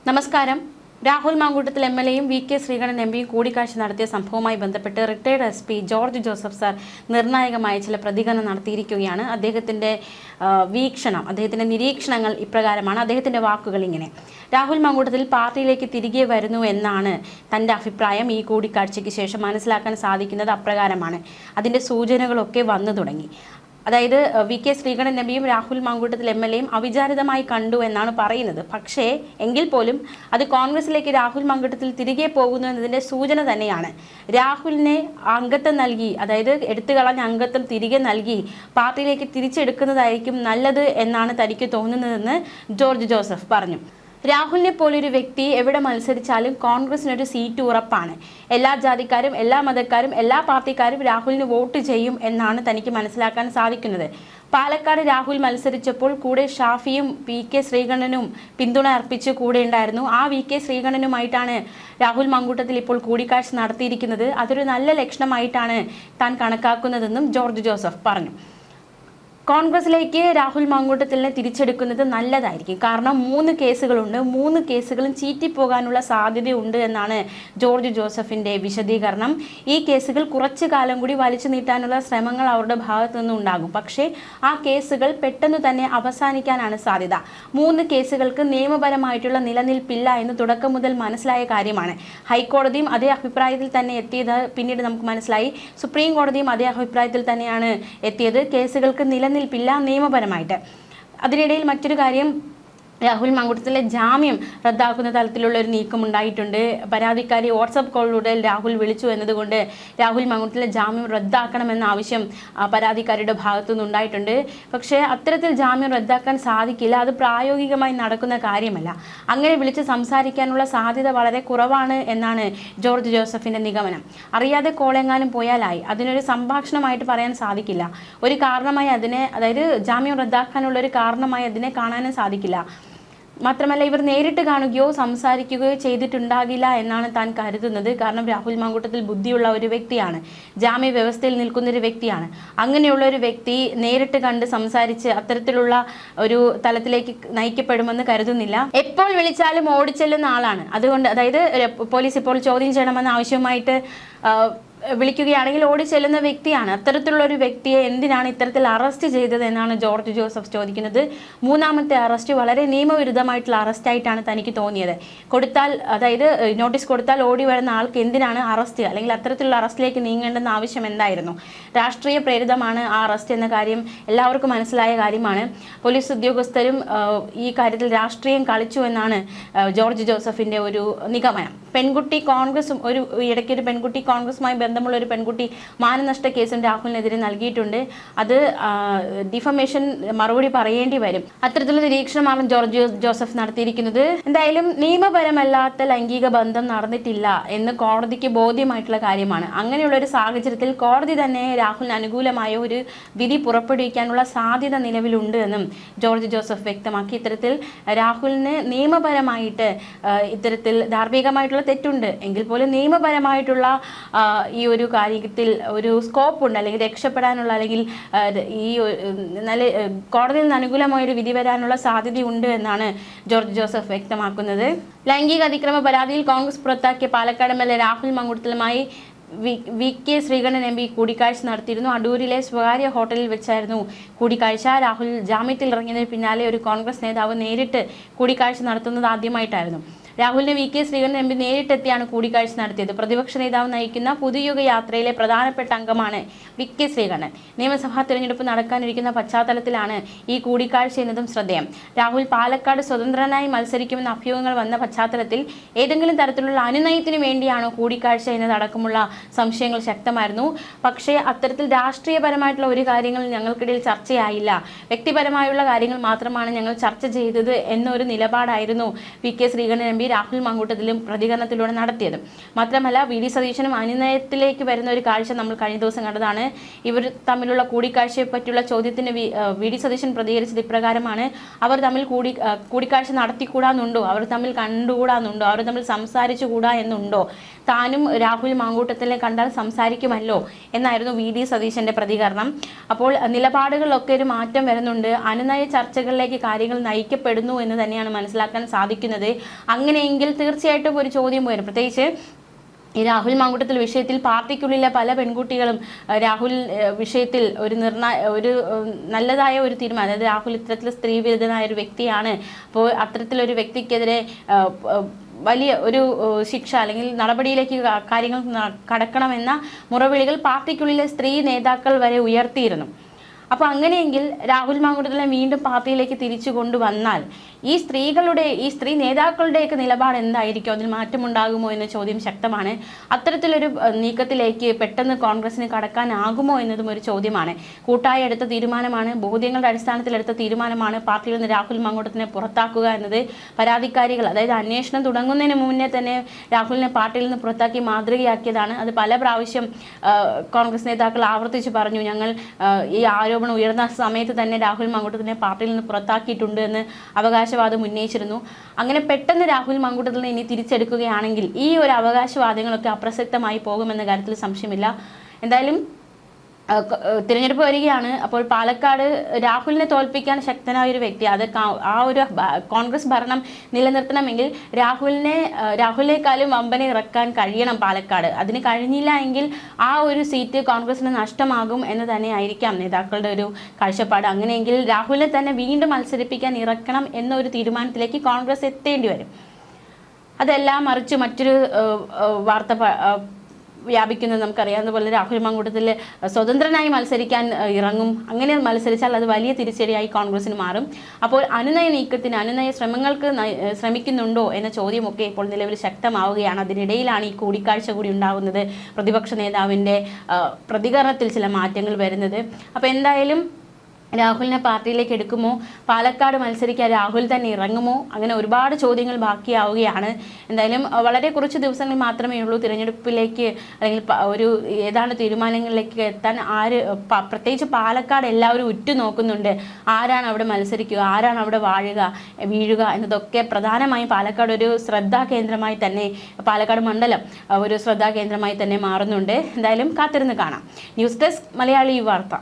നമസ്കാരം. രാഹുൽ മാങ്കൂട്ടത്തിൽ എം.എൽ.എയും വി.കെ. ശ്രീകണ്ഠൻ എം.പിയും കൂടിക്കാഴ്ച നടത്തിയ സംഭവവുമായി ബന്ധപ്പെട്ട് retired SP. George Joseph sir നിർണായകമായ ചില പ്രതികരണം നടത്തിയിരിക്കുകയാണ്. അദ്ദേഹത്തിൻ്റെ വീക്ഷണം, അദ്ദേഹത്തിൻ്റെ നിരീക്ഷണങ്ങൾ ഇപ്രകാരമാണ്. അദ്ദേഹത്തിൻ്റെ വാക്കുകൾ ഇങ്ങനെ: രാഹുൽ മാങ്കൂട്ടത്തിൽ പാർട്ടിയിലേക്ക് തിരികെ വരുന്നു എന്നാണ് തൻ്റെ അഭിപ്രായം. ഈ കൂടിക്കാഴ്ചയ്ക്ക് ശേഷം മനസ്സിലാക്കാൻ സാധിക്കുന്നത് അപ്രകാരമാണ്. അതിൻ്റെ സൂചനകളൊക്കെ വന്നു തുടങ്ങി. അതായത് വി.കെ. ശ്രീകണ്ഠൻ എം.പിയും രാഹുൽ മാങ്കൂട്ടത്തിൽ എം.എൽ.എയും അവിചാരിതമായി കണ്ടു എന്നാണ് പറയുന്നത്. പക്ഷേ എങ്കിൽ പോലും അത് കോൺഗ്രസിലേക്ക് രാഹുൽ മാങ്കൂട്ടത്തിൽ തിരികെ പോകുന്നു എന്നതിൻ്റെ സൂചന തന്നെയാണ്. രാഹുലിനെ അംഗത്വം നൽകി, അതായത് എടുത്തുകളഞ്ഞ അംഗത്വം തിരികെ നൽകി പാർട്ടിയിലേക്ക് തിരിച്ചെടുക്കുന്നതായിരിക്കും നല്ലത് എന്നാണ് തനിക്ക് തോന്നുന്നതെന്ന് ജോർജ് ജോസഫ് പറഞ്ഞു. രാഹുലിനെ പോലൊരു വ്യക്തി എവിടെ മത്സരിച്ചാലും കോൺഗ്രസിനൊരു സീറ്റ് ഉറപ്പാണ്. എല്ലാ ജാതിക്കാരും, എല്ലാ മതക്കാരും, എല്ലാ പാർട്ടിക്കാരും രാഹുലിന് വോട്ട് ചെയ്യും എന്നാണ് തനിക്ക് മനസ്സിലാക്കാൻ സാധിക്കുന്നത്. പാലക്കാട് രാഹുൽ മത്സരിച്ചപ്പോൾ കൂടെ ഷാഫിയും വി.കെ. ശ്രീകണ്ഠനും പിന്തുണ അർപ്പിച്ച് കൂടെ ഉണ്ടായിരുന്നു. ആ വി.കെ. ശ്രീകണ്ഠനുമായിട്ടാണ് രാഹുൽ മാങ്കൂട്ടത്തിൽ ഇപ്പോൾ കൂടിക്കാഴ്ച നടത്തിയിരിക്കുന്നത്. അതൊരു നല്ല ലക്ഷണമായിട്ടാണ് താൻ കണക്കാക്കുന്നതെന്നും ജോർജ് ജോസഫ് പറഞ്ഞു. കോൺഗ്രസിലേക്ക് രാഹുൽ മാങ്കൂട്ടത്തിലിനെ തിരിച്ചെടുക്കുന്നത് നല്ലതായിരിക്കും. കാരണം 3 കേസുകളുണ്ട്. 3 കേസുകളും ചീറ്റിപ്പോകാനുള്ള സാധ്യതയുണ്ട് എന്നാണ് ജോർജ് ജോസഫിൻ്റെ വിശദീകരണം. ഈ കേസുകൾ കുറച്ചു കാലം കൂടി വലിച്ചു നീട്ടാനുള്ള ശ്രമങ്ങൾ അവരുടെ ഭാഗത്തു നിന്നുണ്ടാകും. പക്ഷേ ആ കേസുകൾ പെട്ടെന്ന് തന്നെ അവസാനിക്കാനാണ് സാധ്യത. 3 കേസുകൾക്ക് നിയമപരമായിട്ടുള്ള നിലനിൽപ്പില്ല എന്ന് തുടക്കം മുതൽ മനസ്സിലായ കാര്യമാണ്. ഹൈക്കോടതിയും അതേ അഭിപ്രായത്തിൽ തന്നെ എത്തിയത് പിന്നീട് നമുക്ക് മനസ്സിലായി. സുപ്രീം കോടതിയും അതേ അഭിപ്രായത്തിൽ തന്നെയാണ് എത്തിയത്. കേസുകൾക്ക് നിലനിൽപ്പില്ല നിയമപരമായിട്ട്. അതിനിടയിൽ മറ്റൊരു കാര്യം, രാഹുൽ മാങ്കൂട്ടത്തിലെ ജാമ്യം റദ്ദാക്കുന്ന തരത്തിലുള്ള ഒരു നീക്കം ഉണ്ടായിട്ടുണ്ട്. പരാതിക്കാരി വാട്സപ്പ് കോളിലൂടെ രാഹുൽ വിളിച്ചു എന്നതുകൊണ്ട് രാഹുൽ മാങ്കൂട്ടത്തിലെ ജാമ്യം റദ്ദാക്കണമെന്ന ആവശ്യം പരാതിക്കാരിയുടെ ഭാഗത്തു നിന്നുണ്ടായിട്ടുണ്ട്. പക്ഷേ അത്തരത്തിൽ ജാമ്യം റദ്ദാക്കാൻ സാധിക്കില്ല. അത് പ്രായോഗികമായി നടക്കുന്ന കാര്യമല്ല. അങ്ങനെ വിളിച്ച് സംസാരിക്കാനുള്ള സാധ്യത വളരെ കുറവാണ് എന്നാണ് ജോർജ് ജോസഫിൻ്റെ നിഗമനം. അറിയാതെ കോളെങ്ങാനും പോയാലായി. അതിനൊരു സംഭാഷണമായിട്ട് പറയാൻ സാധിക്കില്ല. ഒരു കാരണമായി അതിനെ, അതായത് ജാമ്യം റദ്ദാക്കാനുള്ള ഒരു കാരണമായി അതിനെ കാണാനും സാധിക്കില്ല. മാത്രമല്ല, ഇവർ നേരിട്ട് കാണുകയോ സംസാരിക്കുകയോ ചെയ്തിട്ടുണ്ടാകില്ല എന്നാണ് താൻ കരുതുന്നത്. കാരണം രാഹുൽ മാങ്കൂട്ടത്തിൽ ബുദ്ധിയുള്ള ഒരു വ്യക്തിയാണ്, ജാമ്യ വ്യവസ്ഥയിൽ നിൽക്കുന്നൊരു വ്യക്തിയാണ്. അങ്ങനെയുള്ള ഒരു വ്യക്തി നേരിട്ട് കണ്ട് സംസാരിച്ച് അത്തരത്തിലുള്ള ഒരു തലത്തിലേക്ക് നയിക്കപ്പെടുമെന്ന് കരുതുന്നില്ല. എപ്പോൾ വിളിച്ചാലും ഓടിച്ചെല്ലുന്ന ആളാണ്. അതുകൊണ്ട്, അതായത് പോലീസ് ഇപ്പോൾ ചോദ്യം ചെയ്യണമെന്ന ആവശ്യമായിട്ട് വിളിക്കുകയാണെങ്കിൽ ഓടി ചെല്ലുന്ന വ്യക്തിയാണ്. അത്തരത്തിലുള്ള ഒരു വ്യക്തിയെ എന്തിനാണ് ഇത്തരത്തിൽ അറസ്റ്റ് ചെയ്തത് എന്നാണ് ജോർജ് ജോസഫ് ചോദിക്കുന്നത്. 3ാമത്തെ അറസ്റ്റ് വളരെ നിയമവിരുദ്ധമായിട്ടുള്ള അറസ്റ്റായിട്ടാണ് തനിക്ക് തോന്നിയത്. അതായത് നോട്ടീസ് കൊടുത്താൽ ഓടി വരുന്ന ആൾക്ക് എന്തിനാണ് അറസ്റ്റ്, അല്ലെങ്കിൽ അത്തരത്തിലുള്ള അറസ്റ്റിലേക്ക് നീങ്ങേണ്ടെന്ന ആവശ്യം എന്തായിരുന്നു? രാഷ്ട്രീയ പ്രേരിതമാണ് ആ അറസ്റ്റ് എന്ന കാര്യം എല്ലാവർക്കും മനസ്സിലായ കാര്യമാണ്. പോലീസ് ഉദ്യോഗസ്ഥരും ഈ കാര്യത്തിൽ രാഷ്ട്രീയം കളിച്ചു എന്നാണ് ജോർജ് ജോസഫിൻ്റെ ഒരു നിഗമനം. പെൺകുട്ടി കോൺഗ്രസും ഇടയ്ക്കൊരു പെൺകുട്ടി കോൺഗ്രസുമായി ബന്ധമുള്ള ഒരു പെൺകുട്ടി മാനനഷ്ട കേസും രാഹുലിനെതിരെ നൽകിയിട്ടുണ്ട്. അത് ഡിഫമേഷൻ മറുപടി പറയേണ്ടി വരും. അത്തരത്തിലുള്ള നിരീക്ഷണമാണ് ജോർജ് ജോസഫ് നടത്തിയിരിക്കുന്നത്. എന്തായാലും നിയമപരമല്ലാത്ത ലൈംഗിക ബന്ധം നടന്നിട്ടില്ല എന്ന് കോടതിക്ക് ബോധ്യമായിട്ടുള്ള കാര്യമാണ്. അങ്ങനെയുള്ള ഒരു സാഹചര്യത്തിൽ കോടതി തന്നെ രാഹുലിന് അനുകൂലമായ ഒരു വിധി പുറപ്പെടുവിക്കാനുള്ള സാധ്യത നിലവിലുണ്ട് എന്നും ജോർജ് ജോസഫ് വ്യക്തമാക്കി. ഇത്തരത്തിൽ രാഹുലിന് നിയമപരമായിട്ട് ഇത്തരത്തിൽ ധാർമ്മികമായിട്ടുള്ള തെറ്റുണ്ട് എങ്കിൽ പോലും നിയമപരമായിട്ടുള്ള ഈ ഒരു കാര്യത്തിൽ ഒരു സ്കോപ്പ് ഉണ്ട്, അല്ലെങ്കിൽ രക്ഷപ്പെടാനുള്ള, അല്ലെങ്കിൽ ഈ നല്ല കോടതിയിൽ നിന്ന് അനുകൂലമായൊരു വിധി വരാനുള്ള സാധ്യതയുണ്ട് എന്നാണ് ജോർജ് ജോസഫ് വ്യക്തമാക്കുന്നത്. ലൈംഗിക അതിക്രമ പരാതിയിൽ കോൺഗ്രസ് പുറത്താക്കിയ പാലക്കാട് എം.എൽ.എ. രാഹുൽ മാങ്കൂട്ടത്തിലുമായി വി.കെ. ശ്രീകണ്ഠൻ എം.പി കൂടിക്കാഴ്ച നടത്തിയിരുന്നു. അടൂരിലെ സ്വകാര്യ ഹോട്ടലിൽ വെച്ചായിരുന്നു കൂടിക്കാഴ്ച. രാഹുൽ ജാമ്യത്തിൽ ഇറങ്ങിയതിന് പിന്നാലെ ഒരു കോൺഗ്രസ് നേതാവ് നേരിട്ട് കൂടിക്കാഴ്ച നടത്തുന്നത് ആദ്യമായിട്ടായിരുന്നു. രാഹുലിനെ വി.കെ. ശ്രീകണ്ഠൻ എം.പി നേരിട്ടെത്തിയാണ് കൂടിക്കാഴ്ച നടത്തിയത്. പ്രതിപക്ഷ നേതാവ് നയിക്കുന്ന പുതുയുഗ യാത്രയിലെ പ്രധാനപ്പെട്ട അംഗമാണ് വി.കെ. ശ്രീകണ്ഠൻ. നിയമസഭാ തെരഞ്ഞെടുപ്പ് നടക്കാനിരിക്കുന്ന പശ്ചാത്തലത്തിലാണ് ഈ കൂടിക്കാഴ്ച എന്നതും ശ്രദ്ധേയം. രാഹുൽ പാലക്കാട് സ്വതന്ത്രനായി മത്സരിക്കുമെന്ന അഭ്യൂഹങ്ങൾ വന്ന പശ്ചാത്തലത്തിൽ ഏതെങ്കിലും തരത്തിലുള്ള അനുനയത്തിന് വേണ്ടിയാണോ കൂടിക്കാഴ്ച എന്നതടക്കമുള്ള സംശയങ്ങൾ ശക്തമായിരുന്നു. പക്ഷേ അത്തരത്തിൽ രാഷ്ട്രീയപരമായിട്ടുള്ള ഒരു കാര്യങ്ങൾ ഞങ്ങൾക്കിടയിൽ ചർച്ചയായില്ല, വ്യക്തിപരമായുള്ള കാര്യങ്ങൾ മാത്രമാണ് ഞങ്ങൾ ചർച്ച ചെയ്തത് എന്നൊരു നിലപാടായിരുന്നു വി.കെ. ശ്രീകണ്ഠൻ എം.പി രാഹുൽ മാങ്കൂട്ടത്തിലും പ്രതികരണത്തിലൂടെ നടത്തിയത്. മാത്രമല്ല, വി.ഡി. സതീശനും അനുനയത്തിലേക്ക് വരുന്ന ഒരു കാഴ്ച നമ്മൾ കഴിഞ്ഞ ദിവസം കണ്ടതാണ്. ഇവർ തമ്മിലുള്ള കൂടിക്കാഴ്ചയെ പറ്റിയുള്ള ചോദ്യത്തിന് വി.ഡി. സതീശൻ പ്രതികരിച്ചത് ഇപ്രകാരമാണ്: അവർ തമ്മിൽ കൂടിക്കാഴ്ച നടത്തിക്കൂടാന്നുണ്ടോ, അവർ തമ്മിൽ കണ്ടുകൂടാന്നുണ്ടോ, അവർ തമ്മിൽ സംസാരിച്ചുകൂടാ എന്നുണ്ടോ, താനും രാഹുൽ മാങ്കൂട്ടത്തിനെ കണ്ടാൽ സംസാരിക്കുമല്ലോ എന്നായിരുന്നു വി.ഡി. സതീശൻ്റെ പ്രതികരണം. അപ്പോൾ നിലപാടുകളിലൊക്കെ ഒരു മാറ്റം വരുന്നുണ്ട്. അനുനയ ചർച്ചകളിലേക്ക് കാര്യങ്ങൾ നയിക്കപ്പെടുന്നു എന്ന് തന്നെയാണ് മനസ്സിലാക്കാൻ സാധിക്കുന്നത്. അങ്ങനെയെങ്കിൽ തീർച്ചയായിട്ടും ഒരു ചോദ്യം വരും. പ്രത്യേകിച്ച് ഈ രാഹുൽ മാങ്കൂട്ടത്തിൽ വിഷയത്തിൽ പാർട്ടിക്കുള്ളിലെ പല പെൺകുട്ടികളും രാഹുൽ വിഷയത്തിൽ ഒരു നല്ലതായ ഒരു തീരുമാനം, അതായത് രാഹുൽ ഇത്തരത്തിൽ സ്ത്രീവിരുദ്ധനായ ഒരു വ്യക്തിയാണ്, അപ്പോൾ അത്തരത്തിലൊരു വ്യക്തിക്കെതിരെ വലിയ ഒരു ശിക്ഷ അല്ലെങ്കിൽ നടപടിയിലേക്ക് കാര്യങ്ങൾ കടക്കണമെന്ന മുറവിളികൾ പാർട്ടിക്കുള്ളിലെ സ്ത്രീ നേതാക്കൾ വരെ ഉയർത്തിയിരുന്നു. അപ്പോൾ അങ്ങനെയെങ്കിൽ രാഹുൽ മാങ്കൂട്ടത്തിനെ വീണ്ടും പാർട്ടിയിലേക്ക് തിരിച്ചു കൊണ്ടുവന്നാൽ ഈ സ്ത്രീ നേതാക്കളുടെയൊക്കെ നിലപാട് എന്തായിരിക്കും, അതിൽ മാറ്റമുണ്ടാകുമോ എന്ന ചോദ്യം ശക്തമാണ്. അത്തരത്തിലൊരു നീക്കത്തിലേക്ക് പെട്ടെന്ന് കോൺഗ്രസിന് കടക്കാനാകുമോ എന്നതും ഒരു ചോദ്യമാണ്. കൂട്ടായി എടുത്ത തീരുമാനമാണ്, ബോധ്യങ്ങളുടെ അടിസ്ഥാനത്തിൽ എടുത്ത തീരുമാനമാണ് പാർട്ടിയിൽ നിന്ന് രാഹുൽ മാങ്കൂട്ടത്തിനെ പുറത്താക്കുക എന്നത്. പരാതിക്കാരികൾ, അതായത് അന്വേഷണം തുടങ്ങുന്നതിന് മുന്നേ തന്നെ രാഹുലിനെ പാർട്ടിയിൽ നിന്ന് പുറത്താക്കി മാതൃകയാക്കിയതാണ്. അത് പല പ്രാവശ്യം കോൺഗ്രസ് നേതാക്കൾ ആവർത്തിച്ച് പറഞ്ഞു. ഞങ്ങൾ ഈ ആരോപണം ഉയർന്ന സമയത്ത് തന്നെ രാഹുൽ മാങ്കൂട്ടത്തിനെ പാർട്ടിയിൽ നിന്ന് പുറത്താക്കിയിട്ടുണ്ട് എന്ന് അവകാശവാദം ഉന്നയിച്ചിരുന്നു. അങ്ങനെ പെട്ടെന്ന് രാഹുൽ മാങ്കൂട്ടത്തിനെ ഇനി തിരിച്ചെടുക്കുകയാണെങ്കിൽ ഈ ഒരു അവകാശവാദങ്ങളൊക്കെ അപ്രസക്തമായി പോകുമെന്ന കാര്യത്തിൽ സംശയമില്ല. എന്തായാലും തിരഞ്ഞെടുപ്പ് വരികയാണ്. അപ്പോൾ പാലക്കാട് രാഹുലിനെ തോൽപ്പിക്കാൻ ശക്തനായ ഒരു വ്യക്തി, അത് ആ ഒരു കോൺഗ്രസ് ഭരണം നിലനിർത്തണമെങ്കിൽ രാഹുലിനേക്കാളും വമ്പനെ ഇറക്കാൻ കഴിയണം പാലക്കാട്. അതിന് കഴിഞ്ഞില്ല എങ്കിൽ ആ ഒരു സീറ്റ് കോൺഗ്രസിന് നഷ്ടമാകും എന്ന് തന്നെ ആയിരിക്കാം നേതാക്കളുടെ ഒരു കാഴ്ചപ്പാട്. അങ്ങനെയെങ്കിൽ രാഹുലിനെ തന്നെ വീണ്ടും മത്സരിപ്പിക്കാൻ ഇറക്കണം എന്നൊരു തീരുമാനത്തിലേക്ക് കോൺഗ്രസ് എത്തേണ്ടി വരും. അതെല്ലാം മറിച്ച് മറ്റൊരു വാർത്ത വ്യാപിക്കുന്നത് നമുക്കറിയാവുന്ന പോലെ രാഹുൽ മാങ്കൂട്ടത്തിൽ സ്വതന്ത്രനായി മത്സരിക്കാൻ ഇറങ്ങും. അങ്ങനെ മത്സരിച്ചാൽ അത് വലിയ തിരിച്ചടിയായി കോൺഗ്രസിന് മാറും. അപ്പോൾ അനുനയ ശ്രമങ്ങൾക്ക് ശ്രമിക്കുന്നുണ്ടോ എന്ന ചോദ്യമൊക്കെ ഇപ്പോൾ നിലവിൽ ശക്തമാവുകയാണ്. അതിനിടയിലാണ് ഈ കൂടിക്കാഴ്ച കൂടി ഉണ്ടാകുന്നത്. പ്രതിപക്ഷ നേതാവിൻ്റെ പ്രതികരണത്തിൽ ചില മാറ്റങ്ങൾ വരുന്നത്. അപ്പോൾ എന്തായാലും രാഹുലിനെ പാർട്ടിയിലേക്ക് എടുക്കുമോ, പാലക്കാട് മത്സരിക്കാൻ രാഹുൽ തന്നെ ഇറങ്ങുമോ, അങ്ങനെ ഒരുപാട് ചോദ്യങ്ങൾ ബാക്കിയാവുകയാണ്. എന്തായാലും വളരെ കുറച്ച് ദിവസങ്ങൾ മാത്രമേ ഉള്ളൂ തിരഞ്ഞെടുപ്പിലേക്ക് അല്ലെങ്കിൽ ഒരു ഏതാണ്ട് തീരുമാനങ്ങളിലേക്ക് എത്താൻ. പ്രത്യേകിച്ച് പാലക്കാട് എല്ലാവരും ഉറ്റുനോക്കുന്നുണ്ട്. ആരാണ് അവിടെ മത്സരിക്കുക, ആരാണ് അവിടെ വീഴുക എന്നതൊക്കെ പ്രധാനമായും പാലക്കാട് ഒരു ശ്രദ്ധാകേന്ദ്രമായി തന്നെ, പാലക്കാട് മണ്ഡലം ഒരു ശ്രദ്ധാകേന്ദ്രമായി തന്നെ മാറുന്നുണ്ട്. എന്തായാലും കാത്തിരുന്ന് കാണാം. ന്യൂസ് ഡെസ്ക് മലയാളി വാർത്ത.